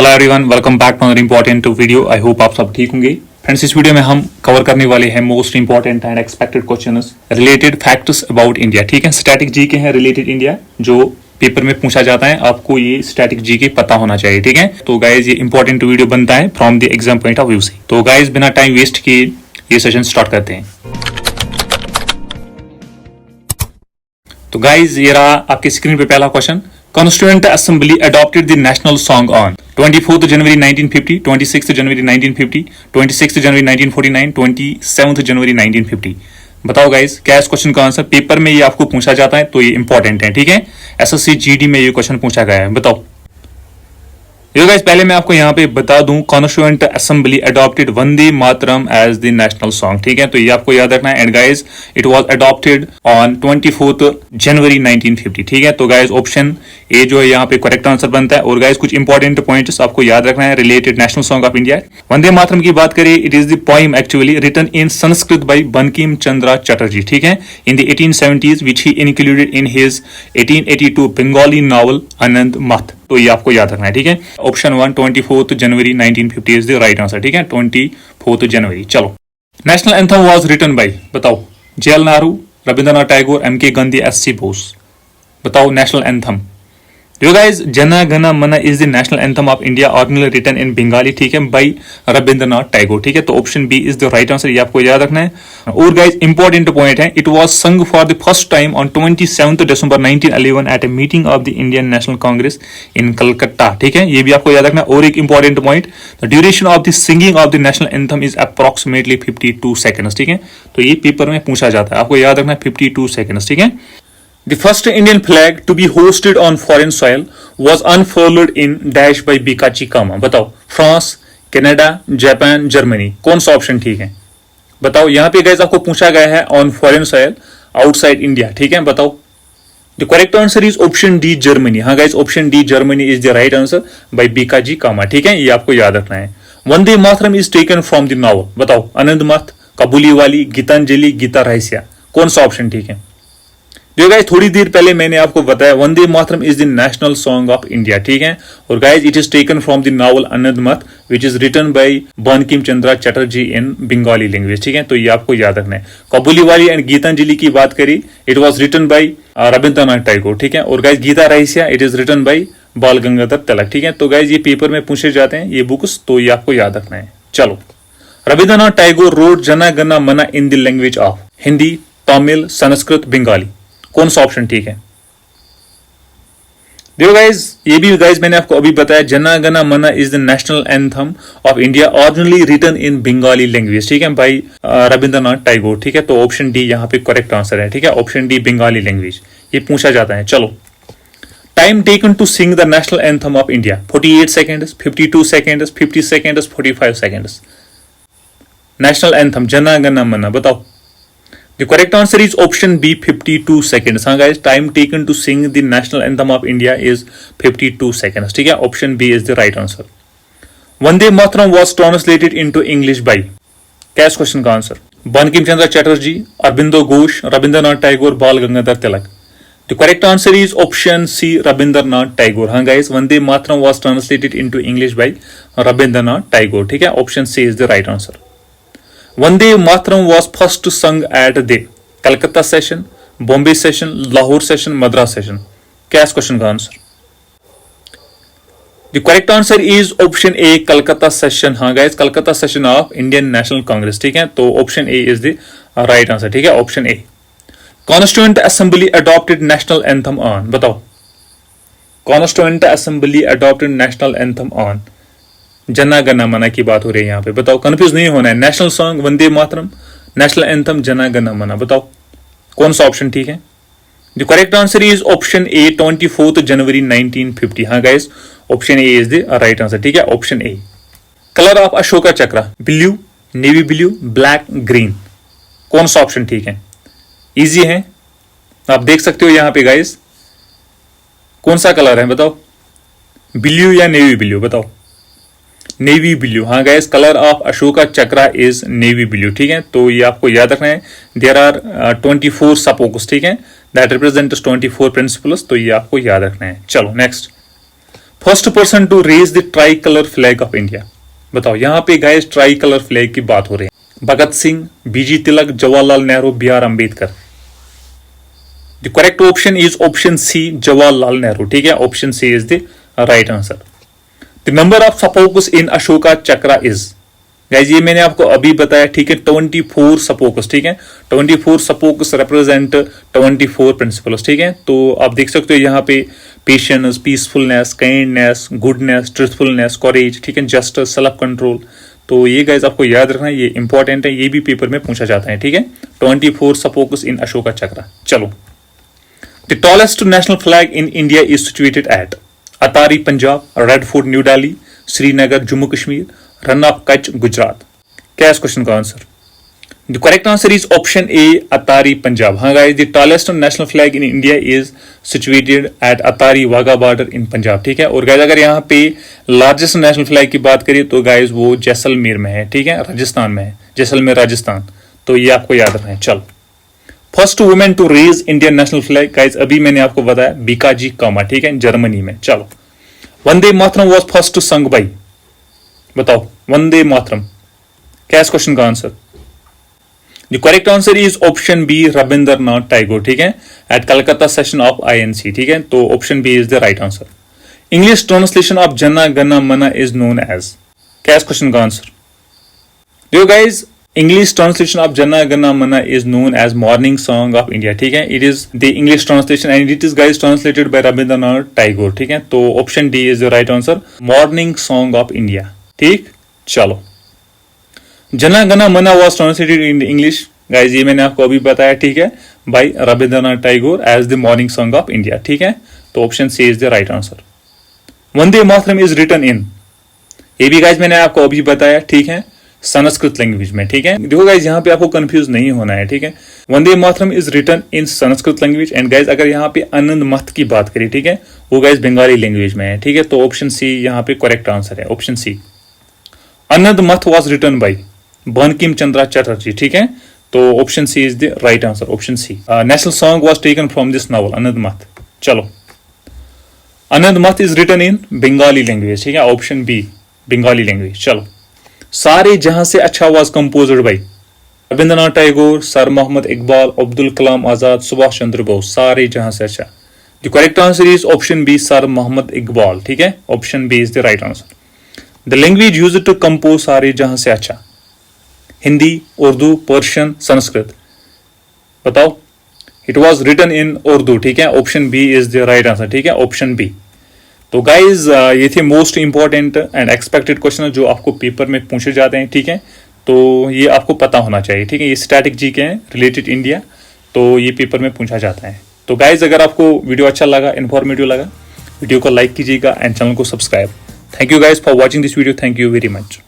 Hello everyone, welcome back to another important video. I hope आप सब ठीक होंगे। फ्रेंड्स, इस वीडियो में हम कवर करने वाले हैं most important and expected questions related facts about India. ठीक है, स्टैटिक जी के हैं रिलेटेड इंडिया, जो पेपर में पूछा जाता है। आपको ये स्टैटिक जी के पता होना चाहिए। ठीक है, तो गाइज ये इंपॉर्टेंट वीडियो बनता है from the exam point of view से। तो गाइज बिना टाइम वेस्ट किए ये सेशन स्टार्ट करते हैं। तो गाइज ये रहा आपकी स्क्रीन पे पहला question. Constituent Assembly adopted the national song on 24th January 1950, 26th January 1950, 26th January 1949, 27th January 1950। बताओ गाइस, क्या इस क्वेश्चन का आंसर पेपर में ये आपको पूछा जाता है, तो ये इंपॉर्टेंट है। ठीक है, एसएससी जीडी में ये क्वेश्चन पूछा गया है। बताओ ये गाइस, पहले मैं आपको यहाँ पे बता दूं, constituent assembly adopted Vande Mataram as the national song. ठीक है, तो ये आपको याद रखना है। And guys it was adopted on 24th January 1950। ठीक है, तो गाइस ऑप्शन ए जो है यहाँ पे करेक्ट आंसर बनता है। और गाइस कुछ इंपॉर्टेंट पॉइंट्स आपको याद रखना है related national song of India. Vande Mataram की बात करें, it is the poem actually written in Sanskrit by Bankim Chandra Chatterjee. ठीक है, in the 1870s which he included in his 1882 Bengali novel Anand Math. तो ये आपको याद रखना है। ठीक है, option 1 24th January 1950 is the right answer. ठीक है, 24th जनवरी। चलो, national anthem was written by, बताओ, जवाहरलाल नेहरू, रविंद्रनाथ टैगोर, एम.के. गांधी, एस.सी. बोस। बताओ national anthem. You guys, Jana Gana Mana is the national anthem of India, originally written in Bengali। ठीक है, by Rabindranath Tagore. ठीक है, तो option B is the right answer, ये आपको याद रखना है। और गाइस इंपॉर्टेंट पॉइंट है, it was sung for the first time on 27th December 1911 at a meeting of the Indian National Congress in Calcutta. ठीक है, ये भी आपको याद रखना है। और एक important point, the duration of the singing of the national anthem is approximately 52 seconds। ठीक है, तो ये पेपर में पूछा जाता है, आपको याद रखना है 52 seconds। ठीक है, The first Indian flag to be hosted on foreign soil was unfurled in dash by Bikachi Kama। बताओ, फ्रांस, कनाडा, जापान, जर्मनी, कौन सा ऑप्शन ठीक है? बताओ, यहाँ पे गाइस आपको पूछा गया है on foreign soil outside India. ठीक है, बताओ। The correct answer is option D, Germany. हाँ guys, option D Germany is the right answer by Bhikaji Cama. ठीक है, ये आपको याद रखना है। Vande Mataram is taken from the novel. बताओ, आनंद मत, काबुलीवाली, गीतांजलि, गीता रहस्य, कौन सा ऑप्शन ठीक है? जो गाइस थोड़ी देर पहले मैंने आपको बताया, Vande Mataram is the national song of India. ठीक है, और guys it is taken from the novel Anand Math which is written by Bankim Chandra Chatterjee in Bengali language. ठीक है, तो ये आपको याद रखना है। काबुलीवाली एंड गीतांजलि की बात करी, it was written by Rabindranath Tagore. ठीक है, और गाइस गीता रहस्य इट इज रिटन बाय बाल गंगाधर तिलक। ठीक है, तो गाइस ये पेपर में पूछे जाते हैं ये बुक्स, तो ये आपको याद रखना है। चलो, रविंद्रनाथ टैगोर रोड जना गना मना in the language of Hindi, Tamil, Sanskrit, Bengali, कौन सा ऑप्शन ठीक है? देखो गाइज, ये भी गाइज मैंने आपको अभी बताया, Jana Gana Mana is the national anthem of India, originally written in Bengali language. ठीक है, बाय रविंद्रनाथ टैगोर। ठीक है, तो ऑप्शन डी यहाँ पे करेक्ट आंसर है। ठीक है, ऑप्शन डी बंगाली लैंग्वेज, ये पूछा जाता है। चलो, time taken to sing the national anthem of India, 48 seconds, 52 seconds, 50 seconds, 45 seconds। National anthem Jana Gana Mana, बताओ। The correct answer is option B, 52 seconds। हाँ guys, time taken to sing the national anthem of India is 52 seconds। ठीक है, option B is the right answer। वंदे मातरम was translated into English by, क्या इस question का answer? Bankim Chandra Chatterjee, Aurobindo Ghosh, Rabindranath Tagore, बाल Gangadhar Tilak. The correct answer is option C, Rabindranath Tagore. हाँ guys, वंदे मातरम was translated into English by Rabindranath Tagore. ठीक है, option C is the right answer। वंदे मातरम was first sung at the Calcutta session, Bombay session, Lahore session, Madras session, क्या इस क्वेश्चन का answer? The correct answer is option A, Calcutta session. हाँ guys, Calcutta session of Indian National Congress. ठीक है, तो option A is the right answer. ठीक है, option A. Constituent assembly adopted national anthem on, बताओ, constituent assembly adopted national anthem on, Jana Gana मना की बात हो रही है यहाँ पे। बताओ, कंफ्यूज नहीं होना है। National song Vande Mataram, national anthem Jana Gana Mana, बताओ कौन सा ऑप्शन ठीक है? The correct answer is option A, 24th January 1950। हाँ guys, option A is the right answer. ठीक है, option A. Colour of Ashoka Chakra, blue, navy blue, black, green, कौन सा ऑप्शन ठीक है? इजी है, आप देख सकते हो यहाँ पे गाइस, कौन सा कलर है बताओ, ब्लू या नेवी ब्लू? बताओ, नेवी ब्लू। हाँ guys, colour of Ashoka Chakra is navy blue. ठीक है, तो ये आपको याद रखना है। There are 24 spokes. ठीक है, दैट रिप्रेजेंट्स 24 प्रिंसिपल्स, तो ये आपको याद रखना है। चलो next, first person to raise the tricolour flag of India. बताओ, यहां पे गाइस ट्राई कलर फ्लैग की बात हो रही है। Bhagat Singh, B G Tilak, Jawaharlal Nehru, B R Ambedkar. The correct option is option C, Jawaharlal Nehru. ठीक है, option C is the right answer. The number of spokes in Ashoka Chakra is. Guys ये मैंने आपको अभी बताया, ठीक है, 24 सपोकस। ठीक है, 24 सपोकस रिप्रेजेंट 24 प्रिंसिपल्स। ठीक है, तो आप देख सकते हो यहाँ पे patience, peacefulness, kindness, goodness, truthfulness, courage, ठीक है, जस्टिस, सेल्फ कंट्रोल। तो ये गाइस आपको याद रखना है, ये इंपॉर्टेंट है, ये भी पेपर में पूछा जाता है। ठीक है, 24 सपोकस इन अशोका चक्रा। चलो, the tallest national flag in India is situated at Attari Punjab, Red Fort New Delhi, Srinagar Jammu Kashmir, Rann of Kutch Gujarat. क्या है इस क्वेश्चन का answer? The correct answer is option A, Attari Punjab. हाँ guys, the tallest national flag in India is situated at Attari Wagah border in Punjab. ठीक है, और guys अगर यहाँ पे लार्जेस्ट नेशनल फ्लैग की बात करिए तो गाइस वो जैसलमेर में है। ठीक है, राजस्थान में है, जैसलमेर राजस्थान। तो ये आपको याद रखना है। चलो, first women to raise Indian national flag guys अभी मैंने आपको बताया, बीकाजी कामा। ठीक है, जर्मनी में। चलो, Vande Mataram was first sung by. बताओ, वंदे मातरम क्या है इस क्वेश्चन का answer? The correct answer is option B, Rabindranath Tagore. ठीक है, at Calcutta session of INC। ठीक है, तो option B is the right answer. English translation of Jana Gana Mana is known as. क्या है इस क्वेश्चन का आंसर? देखो guys, English translation of Jana Gana Mana is known as Morning Song of India. ठीक है, it is the English translation and it is guys translated by Rabindranath Tagore. ठीक है, तो option D is the right answer, Morning Song of India. ठीक, चलो, Jana Gana Mana was translated in English guys, ये मैंने आपको अभी बताया। ठीक है, by Rabindranath Tagore as the Morning Song of India. ठीक है, तो option C is the right answer. Vande Mataram is written in, ये भी guys मैंने आपको अभी बताया। ठीक है, संस्कृत लैंग्वेज में। ठीक है, देखो गाइज यहाँ पे आपको कंफ्यूज नहीं होना है। ठीक है, Vande Mataram is written in Sanskrit language and guys अगर यहाँ पे आनंद मत की बात करें, ठीक है, वो गाइज बंगाली लैंग्वेज में है। ठीक है, तो ऑप्शन सी यहाँ पे करेक्ट आंसर है, option C. Anand Math was written by Bankim Chandra Chatterjee. ठीक है, तो option C is the right answer, option C. National song was taken from this novel Anand Math. चलो, Anand Math is written in Bengali language. ठीक है, ऑप्शन बी, बंगाली लैंग्वेज। चलो, सारे Jahan Se Achha was composed by Rabindranath Tagore, Sir Mohammad Iqbal, Abdul Kalam Azad, Subhash Chandra Bose. Saare Jahan Se Achha, the correct answer is option B, Sir Mohammad Iqbal. ठीक है, option B is the right answer. The language used to compose Saare Jahan Se Achha, Hindi, Urdu, Persian, Sanskrit. बताओ, it was written in Urdu. ठीक है, option B is the right answer. ठीक है, option B. तो guys ये थे most important and expected question जो आपको पेपर में पूछे जाते हैं। ठीक है, तो ये आपको पता होना चाहिए। ठीक है, ये स्टैटिक जी के हैं रिलेटेड इंडिया, तो ये पेपर में पूछा जाता है। तो गाइज अगर आपको वीडियो अच्छा लगा, इन्फॉर्मेटिव लगा, वीडियो को लाइक कीजिएगा एंड चैनल को subscribe. Thank you guys for watching this video, thank you very much.